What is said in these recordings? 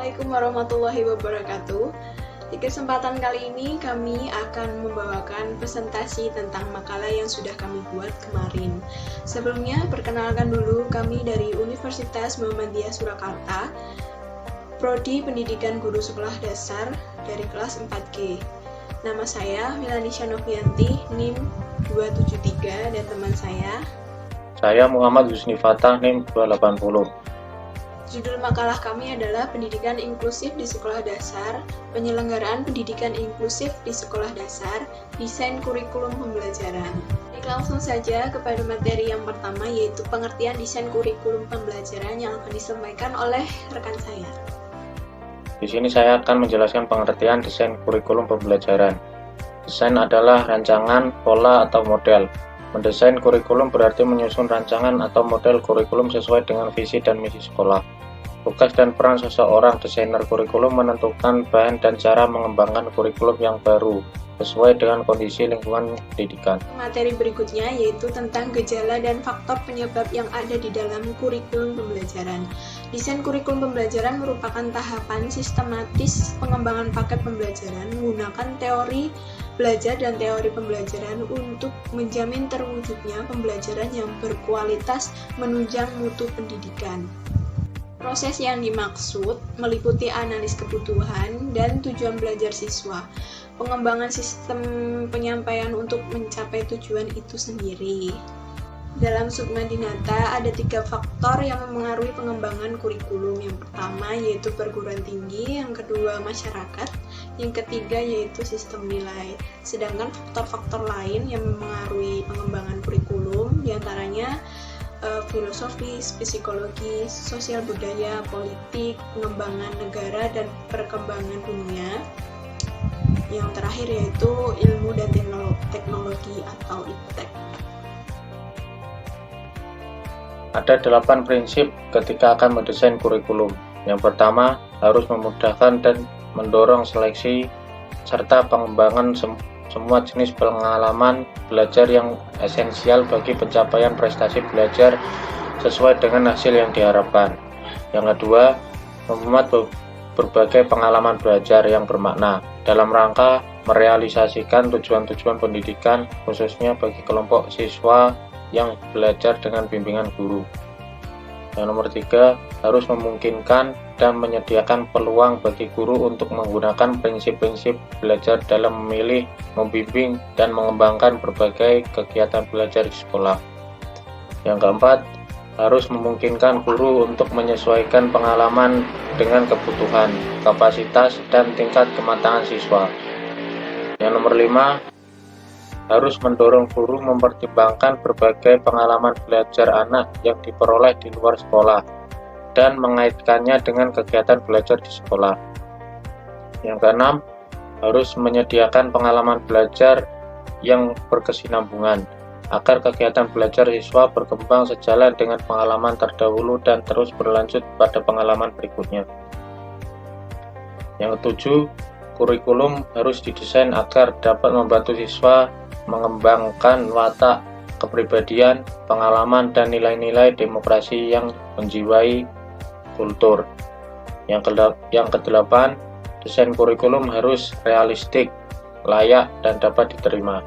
Assalamualaikum warahmatullahi wabarakatuh. Di kesempatan kali ini kami akan membawakan presentasi tentang makalah yang sudah kami buat kemarin. Sebelumnya, perkenalkan dulu kami dari Universitas Muhammadiyah Surakarta, Prodi Pendidikan Guru Sekolah Dasar dari kelas 4G. Nama saya Milanisha Novianti, NIM 273, dan teman saya Muhammad Yusni Fatah, NIM 280. Judul makalah kami adalah Pendidikan Inklusif di Sekolah Dasar, Penyelenggaraan Pendidikan Inklusif di Sekolah Dasar, Desain Kurikulum Pembelajaran. Baik, langsung saja kepada materi yang pertama, yaitu pengertian desain kurikulum pembelajaran yang akan disampaikan oleh rekan saya. Di sini saya akan menjelaskan pengertian desain kurikulum pembelajaran. Desain adalah rancangan, pola, atau model. Mendesain kurikulum berarti menyusun rancangan atau model kurikulum sesuai dengan visi dan misi sekolah. Tugas dan peran seseorang desainer kurikulum menentukan bahan dan cara mengembangkan kurikulum yang baru sesuai dengan kondisi lingkungan pendidikan. Materi berikutnya yaitu tentang gejala dan faktor penyebab yang ada di dalam kurikulum pembelajaran. Desain kurikulum pembelajaran merupakan tahapan sistematis pengembangan paket pembelajaran menggunakan teori belajar dan teori pembelajaran untuk menjamin terwujudnya pembelajaran yang berkualitas menunjang mutu pendidikan. Proses yang dimaksud meliputi analis kebutuhan dan tujuan belajar siswa, pengembangan sistem penyampaian untuk mencapai tujuan itu sendiri. Dalam submadinata ada 3 faktor yang memengaruhi pengembangan kurikulum. Yang pertama yaitu perguruan tinggi, yang kedua masyarakat, yang ketiga yaitu sistem nilai. Sedangkan faktor-faktor lain yang memengaruhi pengembangan kurikulum diantaranya filosofis, psikologi, sosial budaya, politik, pengembangan negara, dan perkembangan dunia. Yang terakhir yaitu ilmu dan teknologi atau IPTEK. Ada 8 prinsip ketika akan mendesain kurikulum. Yang pertama, harus memudahkan dan mendorong seleksi serta pengembangan semua jenis pengalaman belajar yang esensial bagi pencapaian prestasi belajar sesuai dengan hasil yang diharapkan. Yang kedua, memuat berbagai pengalaman belajar yang bermakna dalam rangka merealisasikan tujuan-tujuan pendidikan khususnya bagi kelompok siswa yang belajar dengan bimbingan guru. Yang nomor 3, harus memungkinkan dan menyediakan peluang bagi guru untuk menggunakan prinsip-prinsip belajar dalam memilih, membimbing, dan mengembangkan berbagai kegiatan belajar di sekolah. Yang keempat, harus memungkinkan guru untuk menyesuaikan pengalaman dengan kebutuhan, kapasitas, dan tingkat kematangan siswa. Yang nomor 5, harus mendorong guru mempertimbangkan berbagai pengalaman belajar anak yang diperoleh di luar sekolah dan mengaitkannya dengan kegiatan belajar di sekolah. Yang keenam, harus menyediakan pengalaman belajar yang berkesinambungan agar kegiatan belajar siswa berkembang sejalan dengan pengalaman terdahulu dan terus berlanjut pada pengalaman berikutnya. Yang ketujuh, kurikulum harus didesain agar dapat membantu siswa mengembangkan watak, kepribadian, pengalaman, dan nilai-nilai demokrasi yang menjiwai kultur. Yang kedelapan, desain kurikulum harus realistik, layak, dan dapat diterima.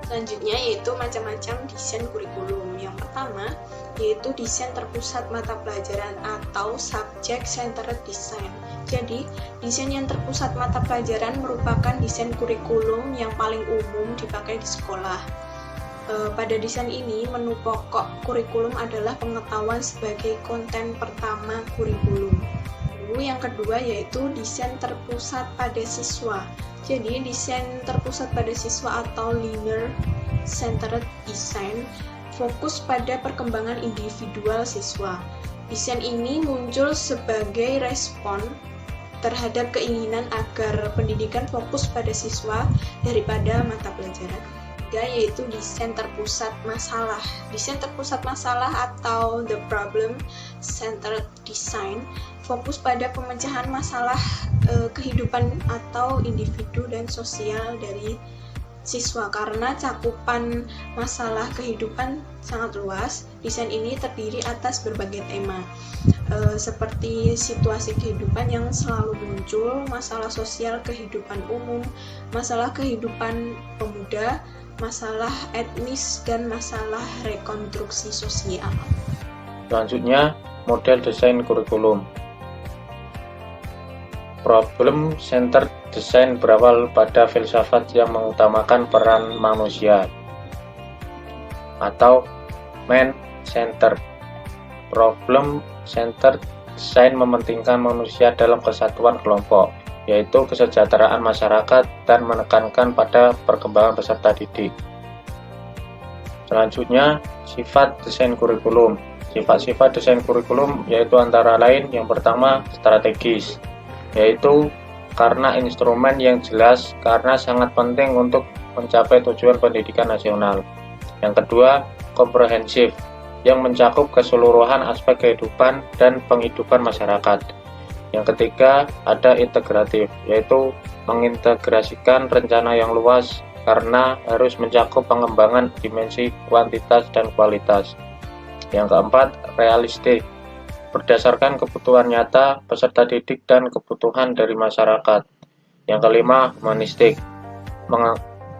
Selanjutnya yaitu macam-macam desain kurikulum. Yang pertama yaitu desain terpusat mata pelajaran atau subject centered design. Jadi, desain yang terpusat mata pelajaran merupakan desain kurikulum yang paling umum dipakai di sekolah. Pada desain ini, menu pokok kurikulum adalah pengetahuan sebagai konten pertama kurikulum. Lalu yang kedua yaitu desain terpusat pada siswa. Jadi, desain terpusat pada siswa atau learner centered design fokus pada perkembangan individual siswa. Desain ini muncul sebagai respon terhadap keinginan agar pendidikan fokus pada siswa daripada mata pelajaran. Yaitu desain terpusat masalah. Desain terpusat masalah atau the problem centered design fokus pada pemecahan masalah kehidupan atau individu dan sosial dari siswa. Karena cakupan masalah kehidupan sangat luas, desain ini terdiri atas berbagai tema. seperti situasi kehidupan yang selalu muncul, masalah sosial kehidupan umum, masalah kehidupan pemuda, masalah etnis, dan masalah rekonstruksi sosial. Selanjutnya, model desain kurikulum. Problem centered design berawal pada filsafat yang mengutamakan peran manusia atau man-centered. Problem centered design mementingkan manusia dalam kesatuan kelompok, yaitu kesejahteraan masyarakat dan menekankan pada perkembangan peserta didik. Selanjutnya, sifat desain kurikulum. Sifat-sifat desain kurikulum yaitu antara lain yang pertama strategis, yaitu karena instrumen yang jelas karena sangat penting untuk mencapai tujuan pendidikan nasional. Yang kedua, komprehensif, yang mencakup keseluruhan aspek kehidupan dan penghidupan masyarakat. Yang ketiga, ada integratif, yaitu mengintegrasikan rencana yang luas karena harus mencakup pengembangan dimensi kuantitas dan kualitas. Yang keempat, realistik, berdasarkan kebutuhan nyata peserta didik dan kebutuhan dari masyarakat. Yang kelima, humanistik,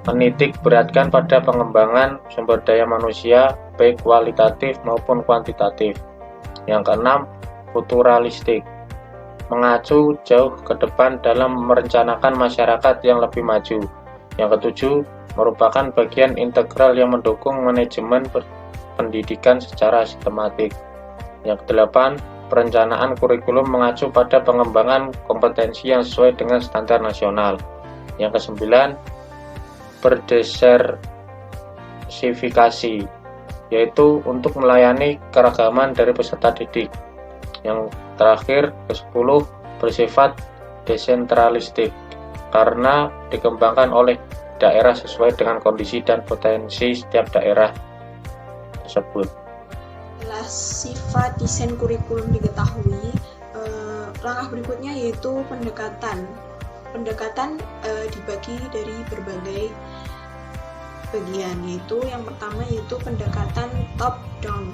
menitik beratkan pada pengembangan sumber daya manusia baik kualitatif maupun kuantitatif. Yang keenam, futuralistik, mengacu jauh ke depan dalam merencanakan masyarakat yang lebih maju. Yang ketujuh, merupakan bagian integral yang mendukung manajemen pendidikan secara sistematik. Yang kedelapan, perencanaan kurikulum mengacu pada pengembangan kompetensi yang sesuai dengan standar nasional. Yang kesembilan, berdiversifikasi, yaitu untuk melayani keragaman dari peserta didik. Yang terakhir, ke-10, bersifat desentralistik, karena dikembangkan oleh daerah sesuai dengan kondisi dan potensi setiap daerah tersebut. Setelah sifat desain kurikulum diketahui, langkah berikutnya yaitu pendekatan. Pendekatan dibagi dari berbagai bagian, yaitu yang pertama yaitu pendekatan top down.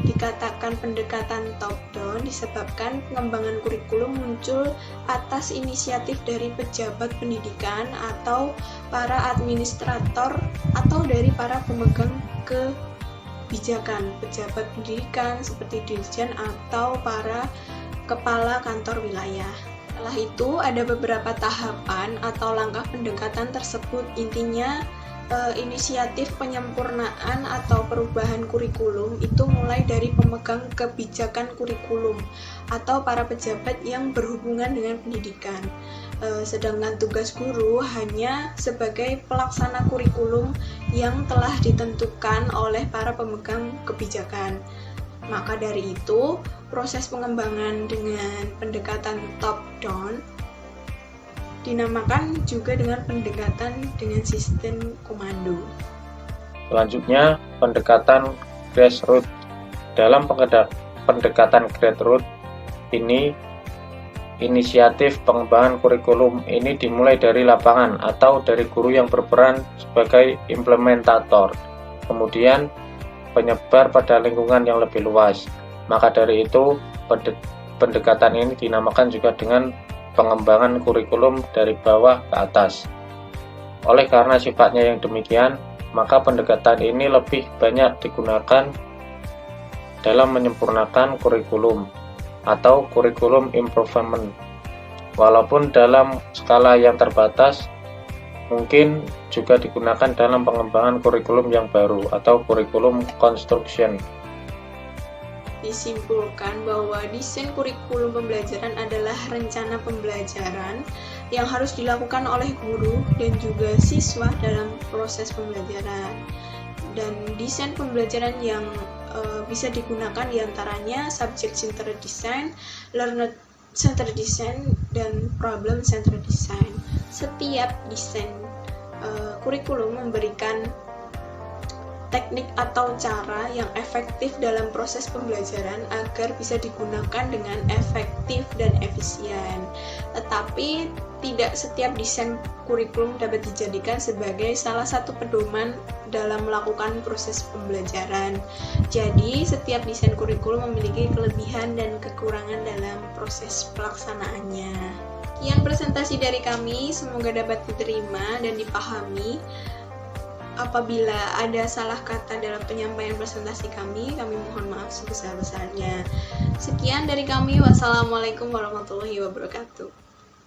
Dikatakan pendekatan top down disebabkan pengembangan kurikulum muncul atas inisiatif dari pejabat pendidikan atau para administrator atau dari para pemegang kebijakan, pejabat pendidikan seperti dirjen atau para kepala kantor wilayah. Setelah itu ada beberapa tahapan atau langkah pendekatan tersebut. Intinya inisiatif penyempurnaan atau perubahan kurikulum itu mulai dari pemegang kebijakan kurikulum atau para pejabat yang berhubungan dengan pendidikan. Sedangkan tugas guru hanya sebagai pelaksana kurikulum yang telah ditentukan oleh para pemegang kebijakan. Maka dari itu, proses pengembangan dengan pendekatan top down dinamakan juga dengan pendekatan dengan sistem komando. Selanjutnya, pendekatan grassroots. Dalam pendekatan grassroots ini, inisiatif pengembangan kurikulum ini dimulai dari lapangan atau dari guru yang berperan sebagai implementator, kemudian penyebar pada lingkungan yang lebih luas. Maka dari itu, pendekatan ini dinamakan juga dengan pengembangan kurikulum dari bawah ke atas. Oleh karena sifatnya yang demikian, maka pendekatan ini lebih banyak digunakan dalam menyempurnakan kurikulum atau kurikulum improvement. Walaupun dalam skala yang terbatas, mungkin juga digunakan dalam pengembangan kurikulum yang baru atau kurikulum construction. Disimpulkan bahwa desain kurikulum pembelajaran adalah rencana pembelajaran yang harus dilakukan oleh guru dan juga siswa dalam proses pembelajaran. Dan desain pembelajaran yang bisa digunakan diantaranya subject centered design, learner centered design, dan problem centered design. Setiap desain kurikulum memberikan teknik atau cara yang efektif dalam proses pembelajaran agar bisa digunakan dengan efektif dan efisien. Tetapi tidak setiap desain kurikulum dapat dijadikan sebagai salah satu pedoman dalam melakukan proses pembelajaran. Jadi, setiap desain kurikulum memiliki kelebihan dan kekurangan dalam proses pelaksanaannya. Sekian presentasi dari kami, semoga dapat diterima dan dipahami. Apabila ada salah kata dalam penyampaian presentasi kami mohon maaf sebesar-besarnya. Sekian dari kami, wassalamualaikum warahmatullahi wabarakatuh.